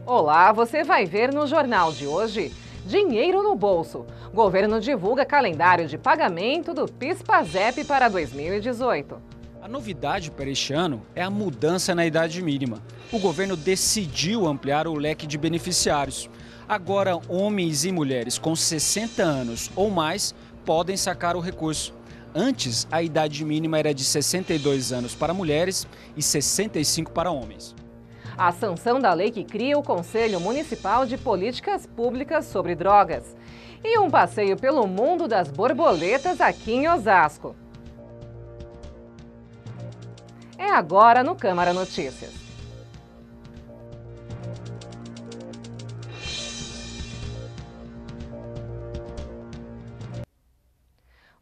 Olá, você vai ver no Jornal de hoje. Dinheiro no bolso. Governo divulga calendário de pagamento do PIS/PASEP para 2018. A novidade para este ano é a mudança na idade mínima. O governo decidiu ampliar o leque de beneficiários. Agora, homens e mulheres com 60 anos ou mais podem sacar o recurso. Antes, a idade mínima era de 62 anos para mulheres e 65 para homens. A sanção da lei que cria o Conselho Municipal de Políticas Públicas sobre Drogas. E um passeio pelo mundo das borboletas aqui em Osasco. É agora no Câmara Notícias.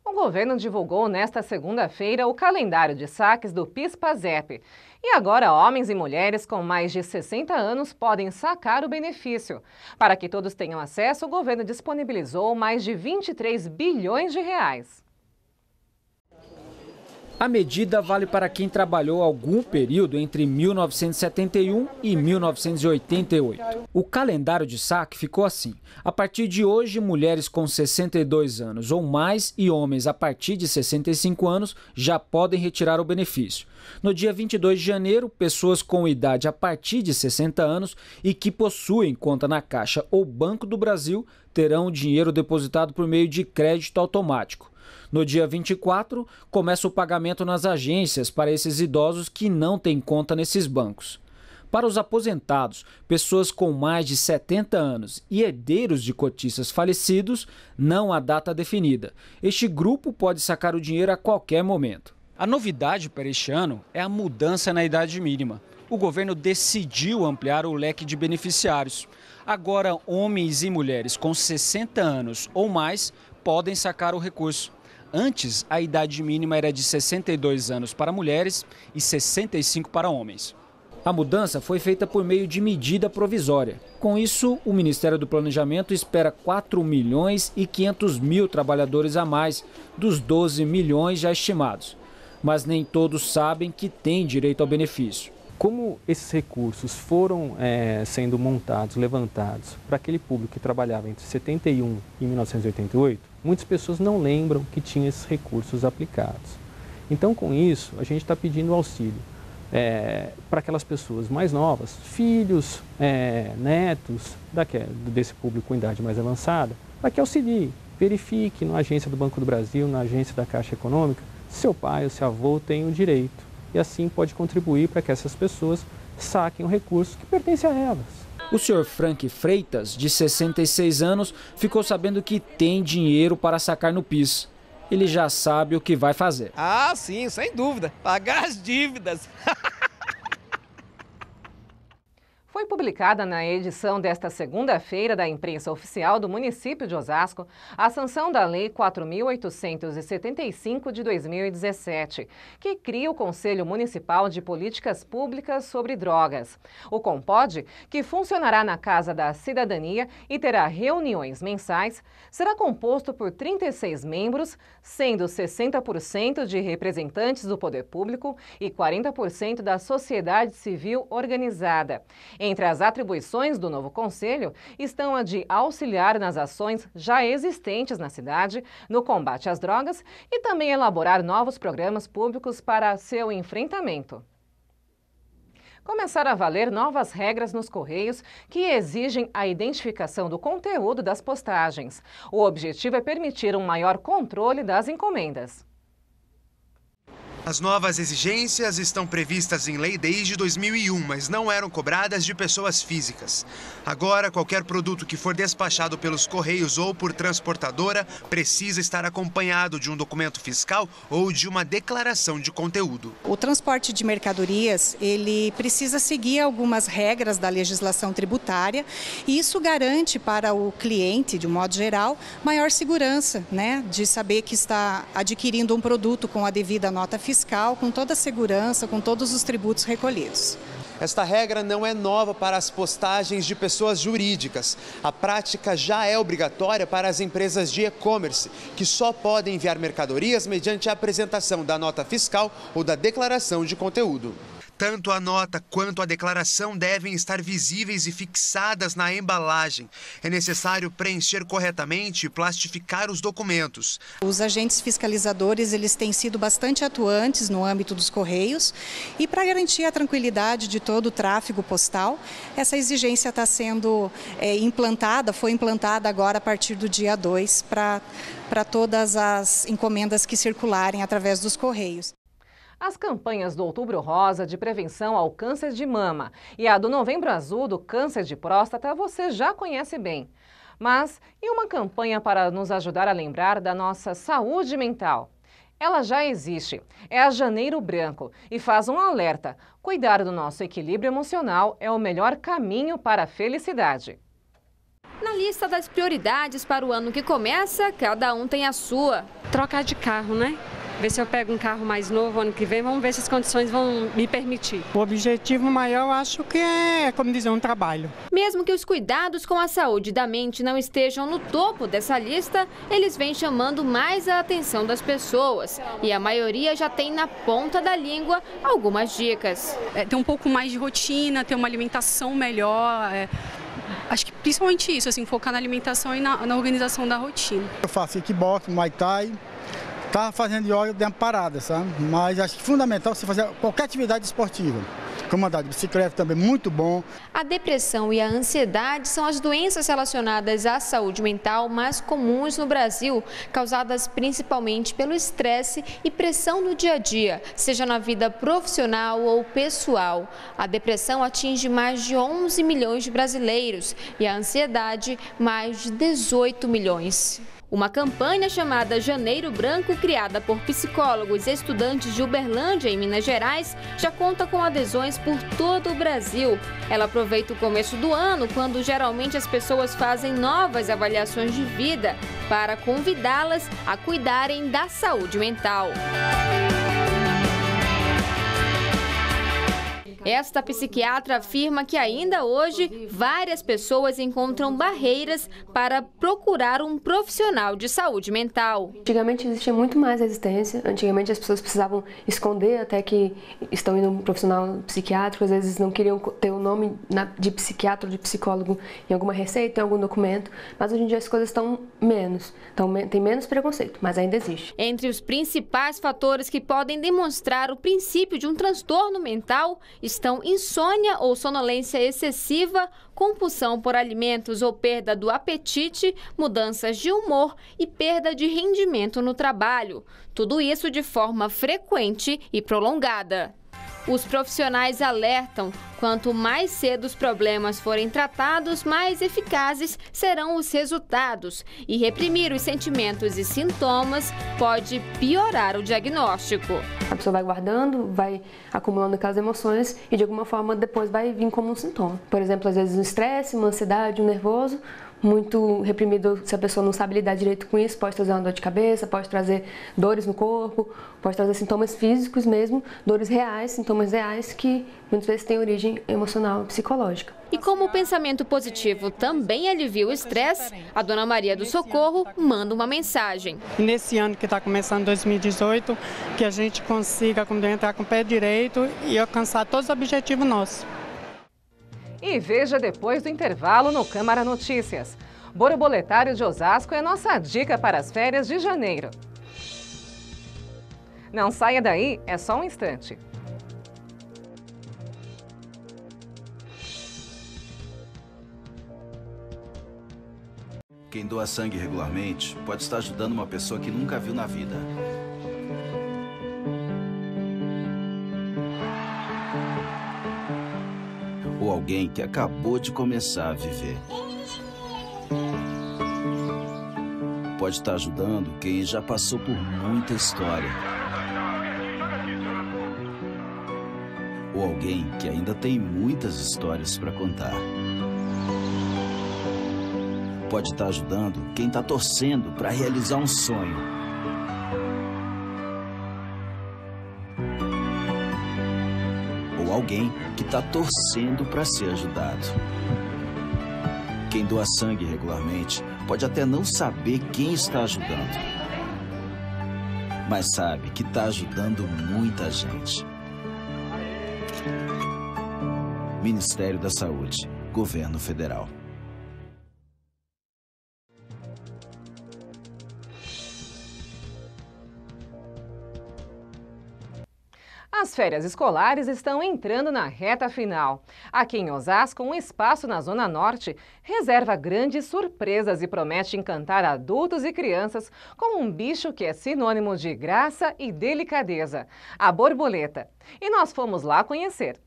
O governo divulgou nesta segunda-feira o calendário de saques do PIS/PASEP. E agora homens e mulheres com mais de 60 anos podem sacar o benefício. Para que todos tenham acesso, o governo disponibilizou mais de 23 bilhões de reais. A medida vale para quem trabalhou algum período entre 1971 e 1988. O calendário de saque ficou assim. A partir de hoje, mulheres com 62 anos ou mais e homens a partir de 65 anos já podem retirar o benefício. No dia 22 de janeiro, pessoas com idade a partir de 60 anos e que possuem conta na Caixa ou Banco do Brasil terão o dinheiro depositado por meio de crédito automático. No dia 24, começa o pagamento nas agências para esses idosos que não têm conta nesses bancos. Para os aposentados, pessoas com mais de 70 anos e herdeiros de cotistas falecidos, não há data definida. Este grupo pode sacar o dinheiro a qualquer momento. A novidade para este ano é a mudança na idade mínima. O governo decidiu ampliar o leque de beneficiários. Agora, homens e mulheres com 60 anos ou mais podem sacar o recurso. Antes, a idade mínima era de 62 anos para mulheres e 65 para homens. A mudança foi feita por meio de medida provisória. Com isso, o Ministério do Planejamento espera 4 milhões e 500 mil trabalhadores a mais dos 12 milhões já estimados. Mas nem todos sabem que têm direito ao benefício. Como esses recursos foram sendo montados, levantados para aquele público que trabalhava entre 71 e 1988, muitas pessoas não lembram que tinha esses recursos aplicados. Então, com isso, a gente está pedindo auxílio para aquelas pessoas mais novas, filhos, netos desse público com idade mais avançada, para que auxilie, verifique na agência do Banco do Brasil, na agência da Caixa Econômica, se seu pai ou seu avô tem o direito. E assim pode contribuir para que essas pessoas saquem o recurso que pertence a elas. O senhor Frank Freitas, de 66 anos, ficou sabendo que tem dinheiro para sacar no PIS. Ele já sabe o que vai fazer. Ah, sim, sem dúvida. Pagar as dívidas. Foi publicada na edição desta segunda-feira da Imprensa Oficial do município de Osasco a sanção da Lei 4.875 de 2017, que cria o Conselho Municipal de Políticas Públicas sobre Drogas. O CONPOD, que funcionará na Casa da Cidadania e terá reuniões mensais, será composto por 36 membros, sendo 60% de representantes do poder público e 40% da sociedade civil organizada. Entre as atribuições do novo conselho estão a de auxiliar nas ações já existentes na cidade no combate às drogas e também elaborar novos programas públicos para seu enfrentamento. Começaram a valer novas regras nos Correios que exigem a identificação do conteúdo das postagens. O objetivo é permitir um maior controle das encomendas. As novas exigências estão previstas em lei desde 2001, mas não eram cobradas de pessoas físicas. Agora, qualquer produto que for despachado pelos Correios ou por transportadora precisa estar acompanhado de um documento fiscal ou de uma declaração de conteúdo. O transporte de mercadorias, ele precisa seguir algumas regras da legislação tributária e isso garante para o cliente, de um modo geral, maior segurança, de saber que está adquirindo um produto com a devida nota fiscal, com toda a segurança, com todos os tributos recolhidos. Esta regra não é nova para as postagens de pessoas jurídicas. A prática já é obrigatória para as empresas de e-commerce, que só podem enviar mercadorias mediante a apresentação da nota fiscal ou da declaração de conteúdo. Tanto a nota quanto a declaração devem estar visíveis e fixadas na embalagem. É necessário preencher corretamente e plastificar os documentos. Os agentes fiscalizadores, eles têm sido bastante atuantes no âmbito dos Correios e para garantir a tranquilidade de todo o tráfego postal, essa exigência está sendo foi implantada agora a partir do dia 2 para todas as encomendas que circularem através dos Correios. As campanhas do Outubro Rosa de prevenção ao câncer de mama e a do Novembro Azul do câncer de próstata você já conhece bem. Mas e uma campanha para nos ajudar a lembrar da nossa saúde mental? Ela já existe, é a Janeiro Branco e faz um alerta. Cuidar do nosso equilíbrio emocional é o melhor caminho para a felicidade. Na lista das prioridades para o ano que começa, cada um tem a sua. Trocar de carro, né? Ver se eu pego um carro mais novo ano que vem, vamos ver se as condições vão me permitir. O objetivo maior, eu acho que é, como dizer, um trabalho. Mesmo que os cuidados com a saúde da mente não estejam no topo dessa lista, eles vêm chamando mais a atenção das pessoas. E a maioria já tem na ponta da língua algumas dicas. Ter um pouco mais de rotina, ter uma alimentação melhor. Acho que principalmente isso, assim, focar na alimentação e na organização da rotina. Eu faço kickbox, muay thai. Estava fazendo yoga, dei uma parada, sabe? Mas acho que é fundamental você fazer qualquer atividade esportiva. Como andar de bicicleta também, muito bom. A depressão e a ansiedade são as doenças relacionadas à saúde mental mais comuns no Brasil, causadas principalmente pelo estresse e pressão no dia a dia, seja na vida profissional ou pessoal. A depressão atinge mais de 11 milhões de brasileiros e a ansiedade mais de 18 milhões. Uma campanha chamada Janeiro Branco, criada por psicólogos e estudantes de Uberlândia, em Minas Gerais, já conta com adesões por todo o Brasil. Ela aproveita o começo do ano, quando geralmente as pessoas fazem novas avaliações de vida, para convidá-las a cuidarem da saúde mental. Esta psiquiatra afirma que ainda hoje várias pessoas encontram barreiras para procurar um profissional de saúde mental. Antigamente existia muito mais resistência, antigamente as pessoas precisavam esconder até que estão indo um profissional psiquiátrico, às vezes não queriam ter o nome de psiquiatra ou de psicólogo em alguma receita, em algum documento, mas hoje em dia as coisas estão menos, tem menos preconceito, mas ainda existe. Entre os principais fatores que podem demonstrar o princípio de um transtorno mental estão insônia ou sonolência excessiva, compulsão por alimentos ou perda do apetite, mudanças de humor e perda de rendimento no trabalho. Tudo isso de forma frequente e prolongada. Os profissionais alertam, quanto mais cedo os problemas forem tratados, mais eficazes serão os resultados. E reprimir os sentimentos e sintomas pode piorar o diagnóstico. A pessoa vai guardando, vai acumulando aquelas emoções e de alguma forma depois vai vir como um sintoma. Por exemplo, às vezes um estresse, uma ansiedade, um nervoso, muito reprimido, se a pessoa não sabe lidar direito com isso, pode trazer uma dor de cabeça, pode trazer dores no corpo, pode trazer sintomas físicos mesmo, dores reais, sintomas reais que muitas vezes têm origem emocional e psicológica. E como o pensamento positivo também alivia o estresse, a Dona Maria do Socorro manda uma mensagem. Nesse ano que está começando 2018, que a gente consiga entrar com o pé direito e alcançar todos os objetivos nossos. E veja depois do intervalo no Câmara Notícias. Borboletário de Osasco é nossa dica para as férias de janeiro. Não saia daí, é só um instante. Quem doa sangue regularmente pode estar ajudando uma pessoa que nunca viu na vida. Ou alguém que acabou de começar a viver. Pode estar ajudando quem já passou por muita história. Ou alguém que ainda tem muitas histórias para contar. Pode estar ajudando quem está torcendo para realizar um sonho. Alguém que está torcendo para ser ajudado. Quem doa sangue regularmente pode até não saber quem está ajudando, mas sabe que está ajudando muita gente. Ministério da Saúde, Governo Federal. As férias escolares estão entrando na reta final. Aqui em Osasco, um espaço na Zona Norte reserva grandes surpresas e promete encantar adultos e crianças com um bicho que é sinônimo de graça e delicadeza, a borboleta. E nós fomos lá conhecer.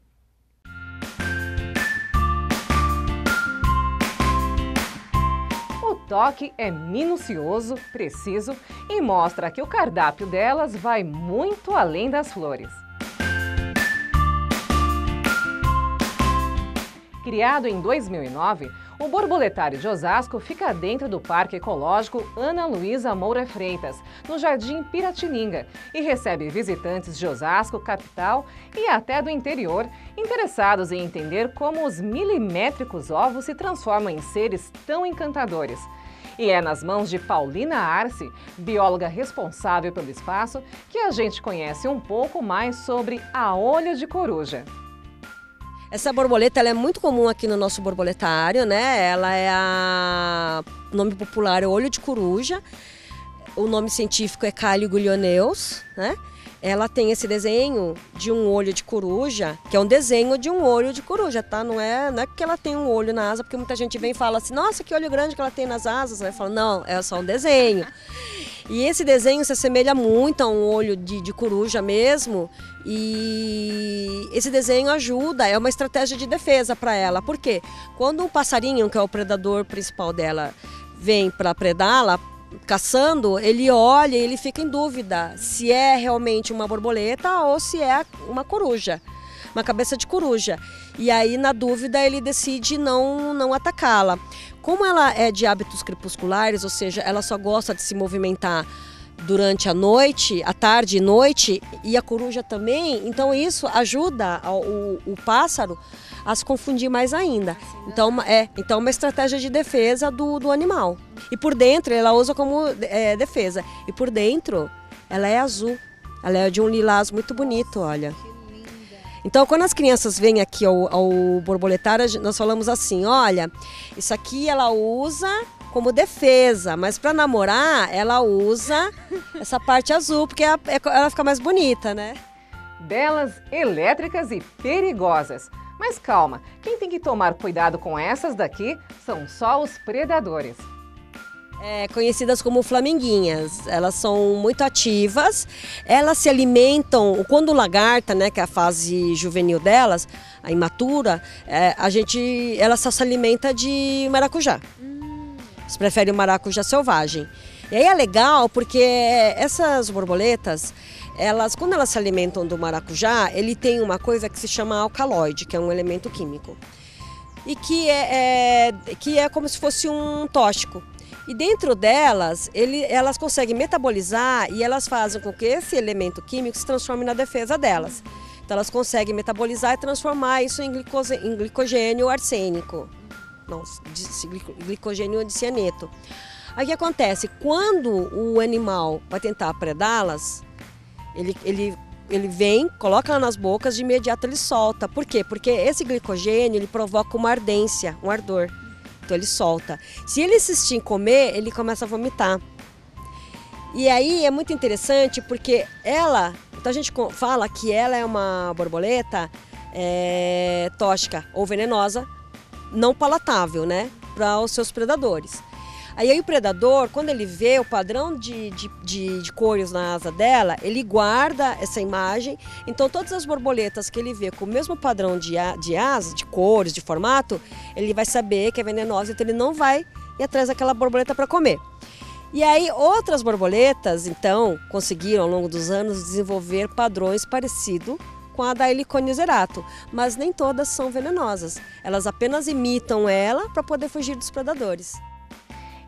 O toque é minucioso, preciso e mostra que o cardápio delas vai muito além das flores. Criado em 2009, o borboletário de Osasco fica dentro do Parque Ecológico Ana Luísa Moura Freitas, no Jardim Piratininga, e recebe visitantes de Osasco, capital e até do interior, interessados em entender como os milimétricos ovos se transformam em seres tão encantadores. E é nas mãos de Paulina Arce, bióloga responsável pelo espaço, que a gente conhece um pouco mais sobre a olho de coruja. Essa borboleta ela é muito comum aqui no nosso borboletário, né? Ela é o nome popular é olho de coruja, o nome científico é Calio guilioneus, né? Ela tem esse desenho de um olho de coruja, que é um desenho de um olho de coruja, tá? Não é que ela tem um olho na asa, porque muita gente vem e fala assim, nossa, que olho grande que ela tem nas asas. Vai falar, não, é só um desenho. E esse desenho se assemelha muito a um olho de coruja mesmo, e esse desenho ajuda, é uma estratégia de defesa para ela. Por quê? Quando um passarinho, que é o predador principal dela, vem para predá-la, caçando, ele olha e ele fica em dúvida se é realmente uma borboleta ou se é uma coruja, uma cabeça de coruja. E aí, na dúvida, ele decide não atacá-la. Como ela é de hábitos crepusculares, ou seja, ela só gosta de se movimentar durante a noite, à tarde e noite, e a coruja também, então isso ajuda o pássaro a se confundir mais ainda. Então uma estratégia de defesa do animal. E por dentro, ela usa como defesa. E por dentro, ela é azul. Ela é de um lilás muito bonito, olha. Então, quando as crianças vêm aqui ao borboletário, nós falamos assim, olha, isso aqui ela usa como defesa, mas para namorar, ela usa essa parte azul, porque ela fica mais bonita, né? Belas, elétricas e perigosas. Mas calma, quem tem que tomar cuidado com essas daqui são só os predadores. Conhecidas como flamenguinhas, elas são muito ativas, elas se alimentam, quando lagarta, né, que é a fase juvenil delas, a imatura, ela só se alimenta de maracujá. Eles preferem o maracujá selvagem. E aí é legal porque essas borboletas, quando elas se alimentam do maracujá, ele tem uma coisa que se chama alcaloide, que é um elemento químico, e que é como se fosse um tóxico. E dentro delas, elas conseguem metabolizar e elas fazem com que esse elemento químico se transforme na defesa delas. Então elas conseguem metabolizar e transformar isso em glicogênio arsênico. Não, glicogênio de cianeto. Aí o que acontece? Quando o animal vai tentar predá-las, ele vem, coloca ela nas bocas, de imediato ele solta. Por quê? Porque esse glicogênio ele provoca uma ardência, um ardor. Então ele solta. Se ele insistir em comer, ele começa a vomitar. E aí é muito interessante porque então a gente fala que ela é uma borboleta tóxica ou venenosa, não palatável, né, para os seus predadores. Aí o predador, quando ele vê o padrão de cores na asa dela, ele guarda essa imagem. Então todas as borboletas que ele vê com o mesmo padrão de asa, de cores, de formato, ele vai saber que é venenosa, então ele não vai ir atrás daquela borboleta para comer. E aí outras borboletas, então, conseguiram ao longo dos anos desenvolver padrões parecidos com a da Heliconius cerato, mas nem todas são venenosas. Elas apenas imitam ela para poder fugir dos predadores.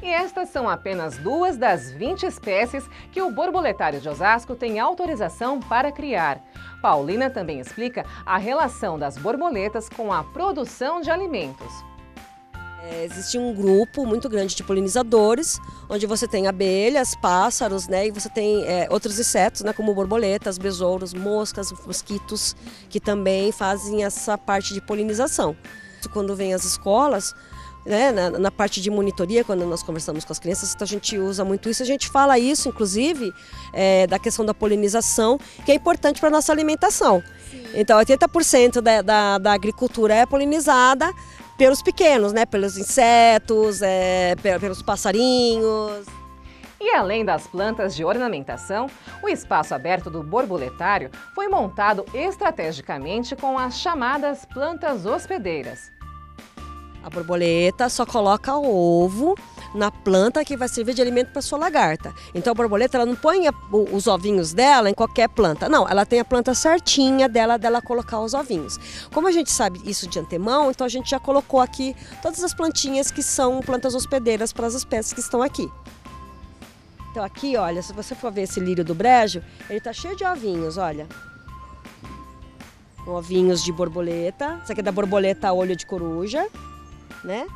E estas são apenas 2 das 20 espécies que o borboletário de Osasco tem autorização para criar. Paulina também explica a relação das borboletas com a produção de alimentos. Existe um grupo muito grande de polinizadores, onde você tem abelhas, pássaros, né, e você tem outros insetos, né, como borboletas, besouros, moscas, mosquitos, que também fazem essa parte de polinização. Quando vem às escolas, né, na parte de monitoria, quando nós conversamos com as crianças, então a gente usa muito isso, a gente fala isso, inclusive, da questão da polinização, que é importante para a nossa alimentação. Sim. Então, 80% da agricultura é polinizada pelos pequenos, né, pelos insetos, pelos passarinhos. E além das plantas de ornamentação, o espaço aberto do borboletário foi montado estrategicamente com as chamadas plantas hospedeiras. A borboleta só coloca ovo na planta que vai servir de alimento para sua lagarta. Então a borboleta ela não põe os ovinhos dela em qualquer planta. Não, ela tem a planta certinha dela colocar os ovinhos. Como a gente sabe isso de antemão, então a gente já colocou aqui todas as plantinhas que são plantas hospedeiras para as espécies que estão aqui. Então aqui, olha, se você for ver esse lírio do brejo, ele está cheio de ovinhos, olha. Ovinhos de borboleta. Isso aqui é da borboleta olho de coruja, né?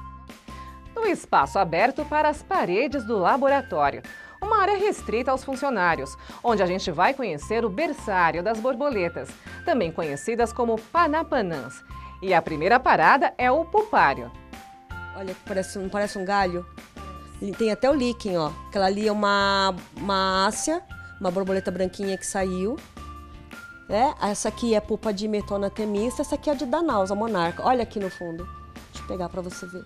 No espaço aberto para as paredes do laboratório, uma área restrita aos funcionários, onde a gente vai conhecer o berçário das borboletas, também conhecidas como panapanãs. E a primeira parada é o pupário. Olha, não parece um galho? Tem até o líquen, ó. Aquela ali é uma ácia, uma borboleta branquinha que saiu. Essa aqui é a pupa de Metona temista, essa aqui é a de Danaus, a monarca. Olha aqui no fundo. Deixa eu pegar para você ver.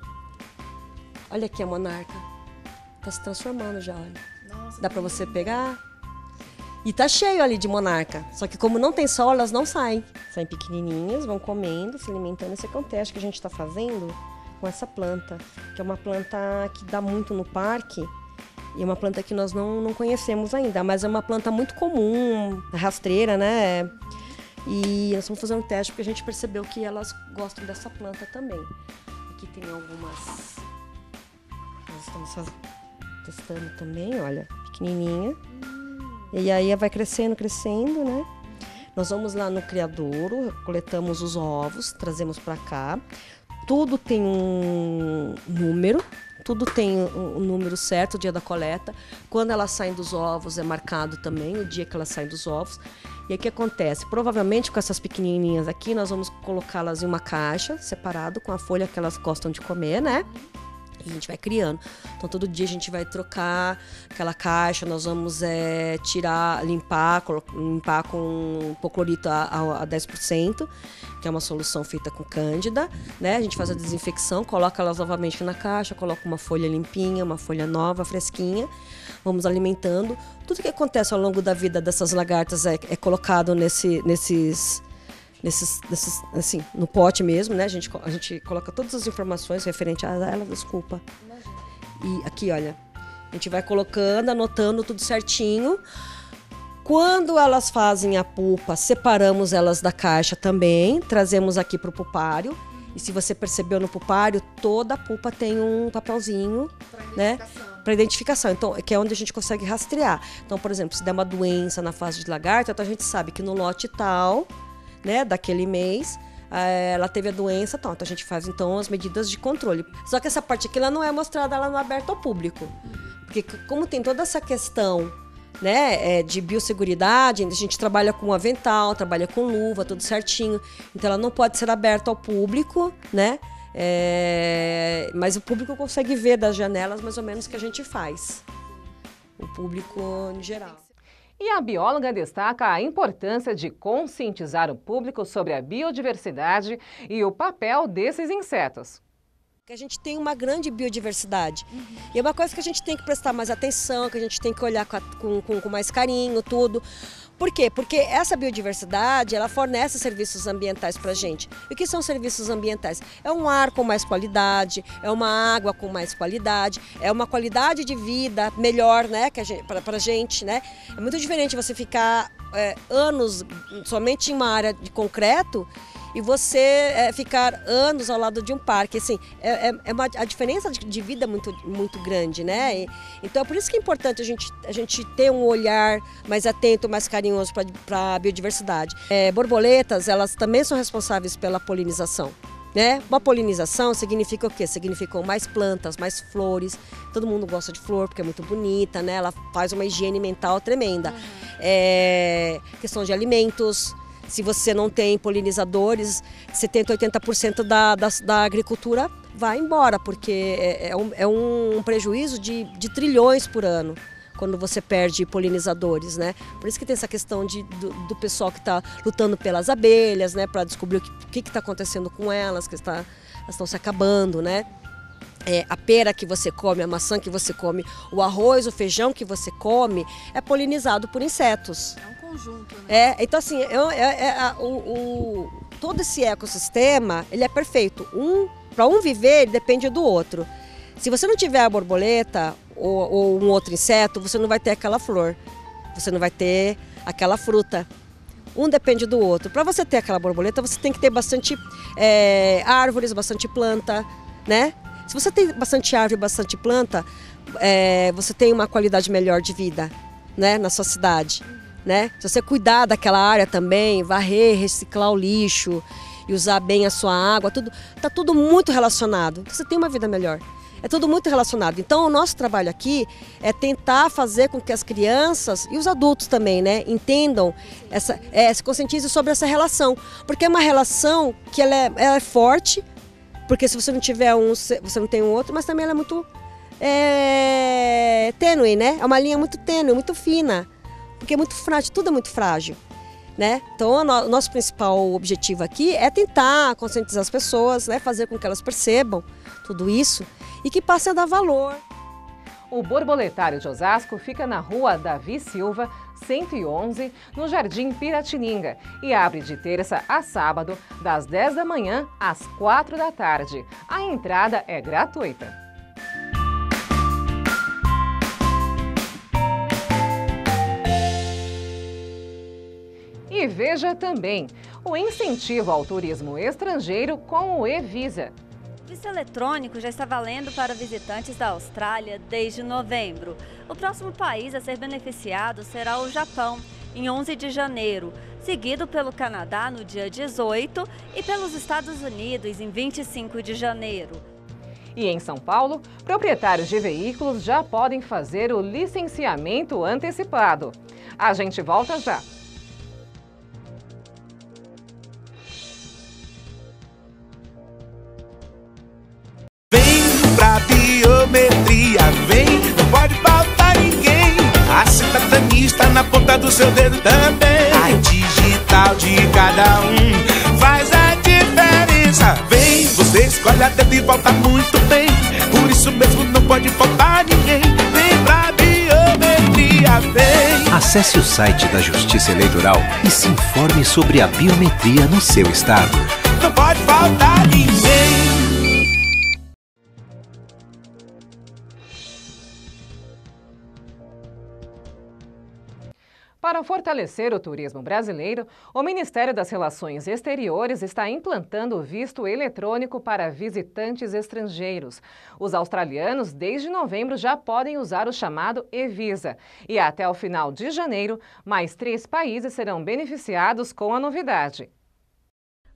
Olha aqui a monarca. Tá se transformando já, olha. Nossa, dá para você pegar. E tá cheio ali de monarca. Só que como não tem sol, elas não saem. Saem pequenininhas, vão comendo, se alimentando. Esse aqui é um teste que a gente está fazendo com essa planta, que é uma planta que dá muito no parque. E é uma planta que nós não conhecemos ainda, mas é uma planta muito comum, rastreira, né? E nós vamos fazer um teste porque a gente percebeu que elas gostam dessa planta também. Aqui tem algumas... Nós estamos testando também, olha, pequenininha. E aí vai crescendo, né? Nós vamos lá no criadouro, coletamos os ovos, trazemos para cá. Tudo tem um número. Tudo tem o número certo, o dia da coleta. Quando elas saem dos ovos é marcado também o dia que elas saem dos ovos. E aí o que acontece? Provavelmente com essas pequenininhas aqui, nós vamos colocá-las em uma caixa, separado, com a folha que elas gostam de comer, né? E a gente vai criando. Então todo dia a gente vai trocar aquela caixa, nós vamos limpar com hipoclorito a 10%, que é uma solução feita com cândida, né? A gente faz a desinfecção, coloca elas novamente na caixa, coloca uma folha limpinha, uma folha nova, fresquinha, vamos alimentando. Tudo que acontece ao longo da vida dessas lagartas é colocado assim, no pote mesmo, né? A gente coloca todas as informações referentes a ela, desculpa. E aqui, olha, a gente vai colocando, anotando tudo certinho. Quando elas fazem a pupa, separamos elas da caixa também, trazemos aqui para o pupário. E se você percebeu no pupário, toda a pupa tem um papelzinho, né? Para identificação, então, que é onde a gente consegue rastrear. Então, por exemplo, se der uma doença na fase de lagarta, então a gente sabe que no lote tal, né, daquele mês, ela teve a doença, então a gente faz então as medidas de controle. Só que essa parte aqui ela não é mostrada, ela não é aberta ao público. Porque como tem toda essa questão, né, de biosseguridade, a gente trabalha com avental, trabalha com luva, tudo certinho. Então ela não pode ser aberta ao público, né? Mas o público consegue ver das janelas mais ou menos o que a gente faz. O público em geral. E a bióloga destaca a importância de conscientizar o público sobre a biodiversidade e o papel desses insetos. A gente tem uma grande biodiversidade. E é uma coisa que a gente tem que prestar mais atenção, que a gente tem que olhar com mais carinho, tudo. Por quê? Porque essa biodiversidade, ela fornece serviços ambientais para a gente. E o que são serviços ambientais? É um ar com mais qualidade, é uma água com mais qualidade, é uma qualidade de vida melhor, né, para a gente, né? É muito diferente você ficar anos somente em uma área de concreto e você ficar anos ao lado de um parque. Assim, a diferença de vida é muito grande, né? Então é por isso que é importante a gente ter um olhar mais atento, mais carinhoso para a biodiversidade. Borboletas, elas também são responsáveis pela polinização. né? Uma polinização significa o quê? Significam mais plantas, mais flores. Todo mundo gosta de flor porque é muito bonita, né? Ela faz uma higiene mental tremenda. Questão de alimentos. Se você não tem polinizadores, 70%, 80% da agricultura vai embora, porque é um prejuízo de trilhões por ano quando você perde polinizadores, né? Por isso que tem essa questão do pessoal que está lutando pelas abelhas, né? Para descobrir o que está acontecendo com elas, que elas estão se acabando, né? A pera que você come, a maçã que você come, o arroz, o feijão que você come é polinizado por insetos. É um conjunto, né? Então assim, todo esse ecossistema, ele é perfeito. Para um viver, ele depende do outro. Se você não tiver a borboleta ou um outro inseto, você não vai ter aquela flor, você não vai ter aquela fruta. Um depende do outro. Para você ter aquela borboleta, você tem que ter bastante árvores, bastante planta, né? Se você tem bastante árvore, bastante planta, você tem uma qualidade melhor de vida, né, na sua cidade, né? Se você cuidar daquela área também, varrer, reciclar o lixo e usar bem a sua água, tá tudo muito relacionado. Você tem uma vida melhor. É tudo muito relacionado. Então, o nosso trabalho aqui é tentar fazer com que as crianças e os adultos também, né, entendam, se conscientizem sobre essa relação. Porque é uma relação que ela é forte, porque se você não tiver você não tem um outro, mas também ela é muito tênue, né? É uma linha muito tênue, muito fina, porque é muito frágil, tudo é muito frágil, né? Então, o nosso principal objetivo aqui é tentar conscientizar as pessoas, né, fazer com que elas percebam tudo isso e que passem a dar valor. O Borboletário de Osasco fica na Rua Davi Silva, 111, no Jardim Piratininga, e abre de terça a sábado, das 10 da manhã às 4 da tarde. A entrada é gratuita. E veja também o incentivo ao turismo estrangeiro com o E-Visa. O visto eletrônico já está valendo para visitantes da Austrália desde novembro. O próximo país a ser beneficiado será o Japão, em 11 de janeiro, seguido pelo Canadá no dia 18 e pelos Estados Unidos em 25 de janeiro. E em São Paulo, proprietários de veículos já podem fazer o licenciamento antecipado. A gente volta já. Pra biometria, vem, não pode faltar ninguém. A cidadania está na ponta do seu dedo também. A digital de cada um faz a diferença. Vem, você escolhe a dedo e volta muito bem. Por isso mesmo não pode faltar ninguém. Vem pra biometria, vem. Acesse o site da Justiça Eleitoral e se informe sobre a biometria no seu estado. Não pode faltar ninguém. Para fortalecer o turismo brasileiro, o Ministério das Relações Exteriores está implantando o visto eletrônico para visitantes estrangeiros. Os australianos, desde novembro, já podem usar o chamado E-Visa. E até o final de janeiro, mais 3 países serão beneficiados com a novidade.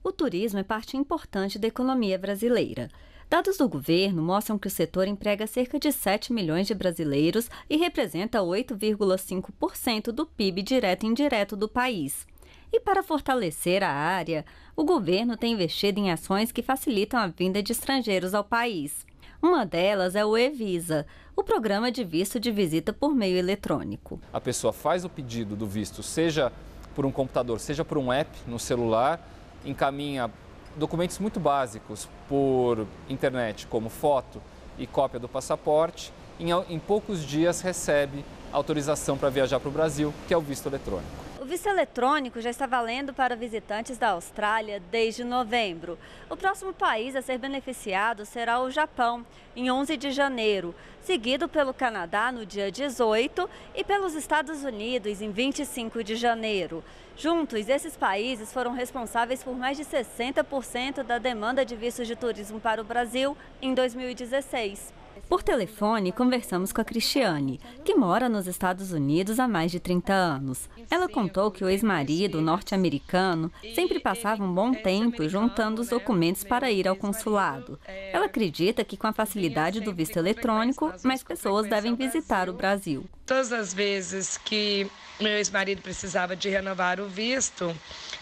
O turismo é parte importante da economia brasileira. Dados do governo mostram que o setor emprega cerca de 7 milhões de brasileiros e representa 8,5% do PIB direto e indireto do país. E para fortalecer a área, o governo tem investido em ações que facilitam a vinda de estrangeiros ao país. Uma delas é o E-Visa, o programa de visto de visita por meio eletrônico. A pessoa faz o pedido do visto, seja por um computador, seja por um app no celular, encaminha documentos muito básicos por internet, como foto e cópia do passaporte. Em poucos dias recebe autorização para viajar para o Brasil, que é o visto eletrônico. O visto eletrônico já está valendo para visitantes da Austrália desde novembro. O próximo país a ser beneficiado será o Japão, em 11 de janeiro, seguido pelo Canadá no dia 18 e pelos Estados Unidos em 25 de janeiro. Juntos, esses países foram responsáveis por mais de 60% da demanda de vistos de turismo para o Brasil em 2016. Por telefone, conversamos com a Cristiane, que mora nos Estados Unidos há mais de 30 anos. Ela contou que o ex-marido norte-americano sempre passava um bom tempo juntando os documentos para ir ao consulado. Ela acredita que com a facilidade do visto eletrônico, mais pessoas devem visitar o Brasil. Todas as vezes que meu ex-marido precisava de renovar o visto,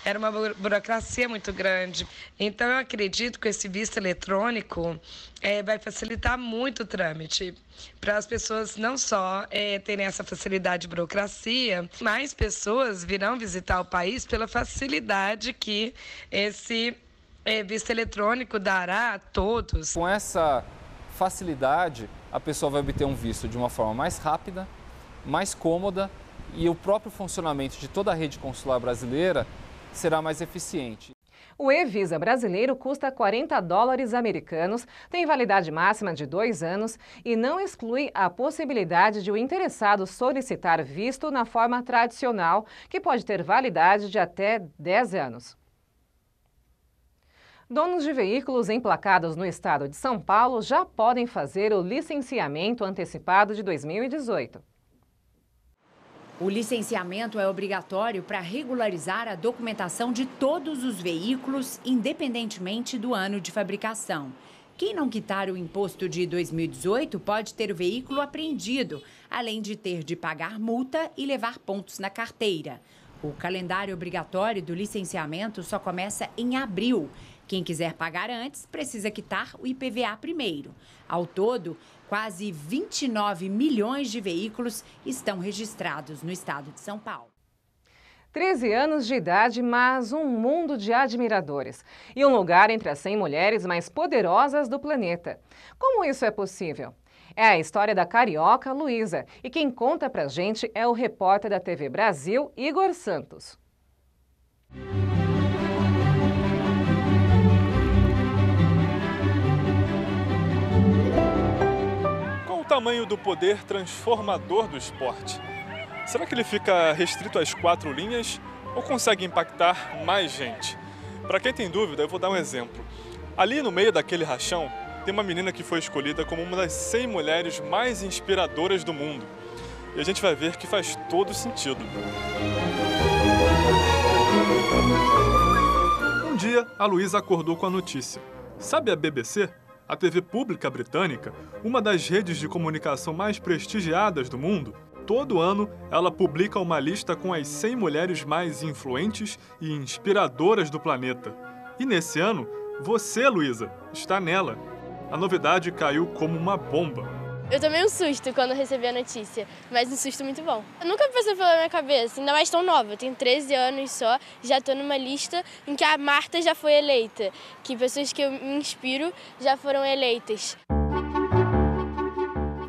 era uma burocracia muito grande. Então, eu acredito que esse visto eletrônico vai facilitar muito o trâmite para as pessoas não só terem essa facilidade de burocracia, mais pessoas virão visitar o país pela facilidade que esse visto eletrônico dará a todos. Com essa facilidade, a pessoa vai obter um visto de uma forma mais rápida, mais cômoda e o próprio funcionamento de toda a rede consular brasileira será mais eficiente. O e-Visa brasileiro custa $40 americanos, tem validade máxima de 2 anos e não exclui a possibilidade de o interessado solicitar visto na forma tradicional, que pode ter validade de até 10 anos. Donos de veículos emplacados no estado de São Paulo já podem fazer o licenciamento antecipado de 2018. O licenciamento é obrigatório para regularizar a documentação de todos os veículos, independentemente do ano de fabricação. Quem não quitar o imposto de 2018 pode ter o veículo apreendido, além de ter de pagar multa e levar pontos na carteira. O calendário obrigatório do licenciamento só começa em abril. Quem quiser pagar antes precisa quitar o IPVA primeiro. Ao todo, quase 29 milhões de veículos estão registrados no estado de São Paulo. 13 anos de idade, mas um mundo de admiradores. E um lugar entre as 100 mulheres mais poderosas do planeta. Como isso é possível? É a história da carioca Luísa. E quem conta pra gente é o repórter da TV Brasil, Igor Santos. Qual o tamanho do poder transformador do esporte? Será que ele fica restrito às 4 linhas ou consegue impactar mais gente? Para quem tem dúvida, eu vou dar um exemplo. Ali no meio daquele rachão, tem uma menina que foi escolhida como uma das 100 mulheres mais inspiradoras do mundo. E a gente vai ver que faz todo sentido. Um dia, a Luísa acordou com a notícia. Sabe a BBC? A TV pública britânica, uma das redes de comunicação mais prestigiadas do mundo? Todo ano, ela publica uma lista com as 100 mulheres mais influentes e inspiradoras do planeta. E nesse ano, você, Luísa, está nela. A novidade caiu como uma bomba. Eu tomei um susto quando recebi a notícia, mas um susto muito bom. Eu nunca passou pela minha cabeça, ainda mais tão nova. Eu tenho 13 anos só, já estou numa lista em que a Marta já foi eleita, que pessoas que eu me inspiro já foram eleitas.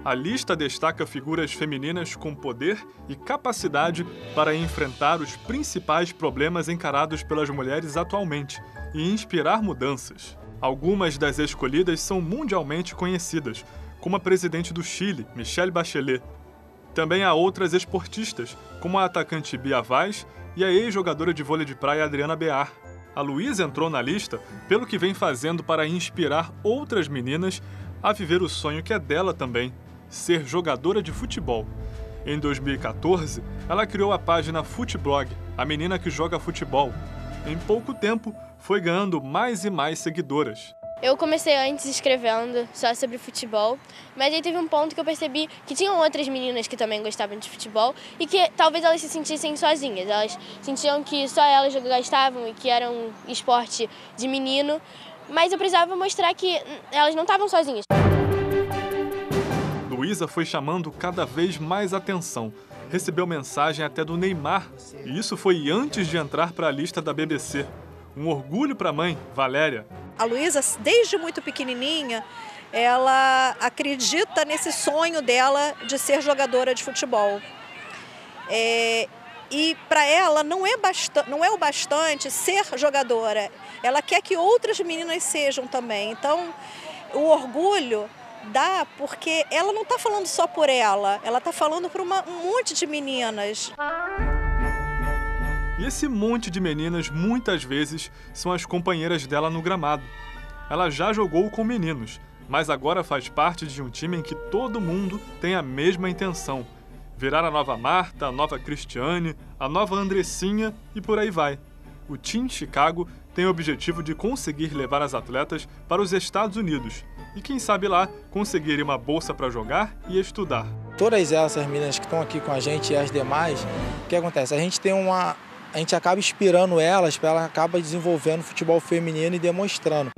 A lista destaca figuras femininas com poder e capacidade para enfrentar os principais problemas encarados pelas mulheres atualmente e inspirar mudanças. Algumas das escolhidas são mundialmente conhecidas, como a presidente do Chile, Michelle Bachelet. Também há outras esportistas, como a atacante Bia Vaz e a ex-jogadora de vôlei de praia Adriana Bear. A Luísa entrou na lista pelo que vem fazendo para inspirar outras meninas a viver o sonho que é dela também, ser jogadora de futebol. Em 2014, ela criou a página Futeblog, a menina que joga futebol. Em pouco tempo, foi ganhando mais e mais seguidoras. Eu comecei antes escrevendo só sobre futebol, mas aí teve um ponto que eu percebi que tinham outras meninas que também gostavam de futebol e que talvez elas se sentissem sozinhas. Elas sentiam que só elas gostavam e que era um esporte de menino, mas eu precisava mostrar que elas não estavam sozinhas. Luísa foi chamando cada vez mais atenção. Recebeu mensagem até do Neymar, e isso foi antes de entrar para a lista da BBC. Um orgulho para a mãe, Valéria. A Luísa, desde muito pequenininha, ela acredita nesse sonho dela de ser jogadora de futebol. E para ela não é o bastante ser jogadora, ela quer que outras meninas sejam também. Então, o orgulho dá porque ela não está falando só por ela está falando por um monte de meninas. E esse monte de meninas, muitas vezes, são as companheiras dela no gramado. Ela já jogou com meninos, mas agora faz parte de um time em que todo mundo tem a mesma intenção: virar a nova Marta, a nova Cristiane, a nova Andressinha e por aí vai. O Team Chicago tem o objetivo de conseguir levar as atletas para os Estados Unidos e, quem sabe lá, conseguir uma bolsa para jogar e estudar. Todas essas meninas que estão aqui com a gente e as demais, o que acontece? A gente acaba inspirando elas, para elas acabam desenvolvendo futebol feminino e demonstrando.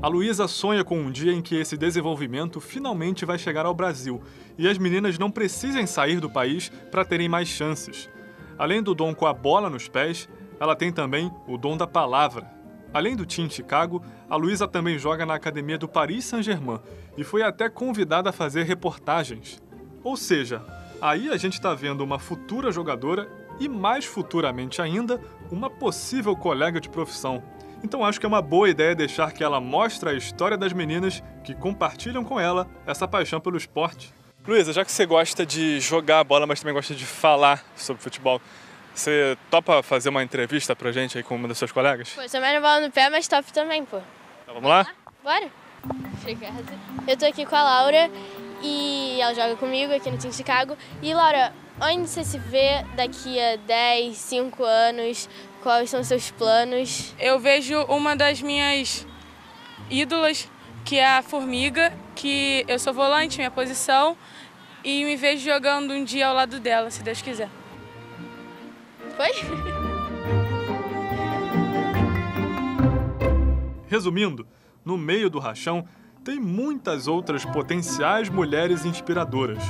A Luísa sonha com um dia em que esse desenvolvimento finalmente vai chegar ao Brasil e as meninas não precisem sair do país para terem mais chances. Além do dom com a bola nos pés, ela tem também o dom da palavra. Além do Team Chicago, a Luísa também joga na academia do Paris Saint-Germain e foi até convidada a fazer reportagens. Ou seja, aí a gente está vendo uma futura jogadora e, mais futuramente ainda, uma possível colega de profissão. Então acho que é uma boa ideia deixar que ela mostre a história das meninas que compartilham com ela essa paixão pelo esporte. Luísa, já que você gosta de jogar a bola, mas também gosta de falar sobre futebol, você topa fazer uma entrevista pra gente aí com uma das suas colegas? Pô, sou mais no bola no pé, mas top também, pô. Então, vamos lá? Bora? Obrigada. Eu tô aqui com a Laura e ela joga comigo aqui no Team Chicago. E Laura, onde você se vê daqui a 10, 5 anos? Quais são os seus planos? Eu vejo uma das minhas ídolas, que é a Formiga, que eu sou volante, minha posição, e me vejo jogando um dia ao lado dela, se Deus quiser. Foi? Resumindo, no meio do rachão tem muitas outras potenciais mulheres inspiradoras,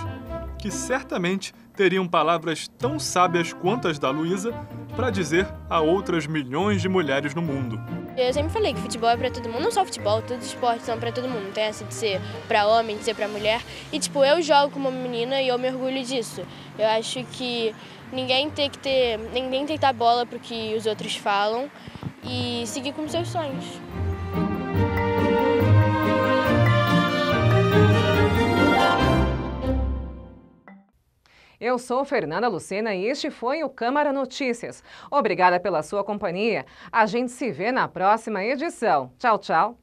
que certamente teriam palavras tão sábias quanto as da Luísa para dizer a outras milhões de mulheres no mundo. Eu sempre falei que futebol é pra todo mundo, não só futebol, todos os esportes são pra todo mundo. Não tem essa de ser pra homem, de ser pra mulher. E tipo, eu jogo como uma menina e eu me orgulho disso. Eu acho que ninguém tem que dar bola pro que os outros falam e seguir com seus sonhos. Eu sou Fernanda Lucena e este foi o Câmara Notícias. Obrigada pela sua companhia. A gente se vê na próxima edição. Tchau, tchau.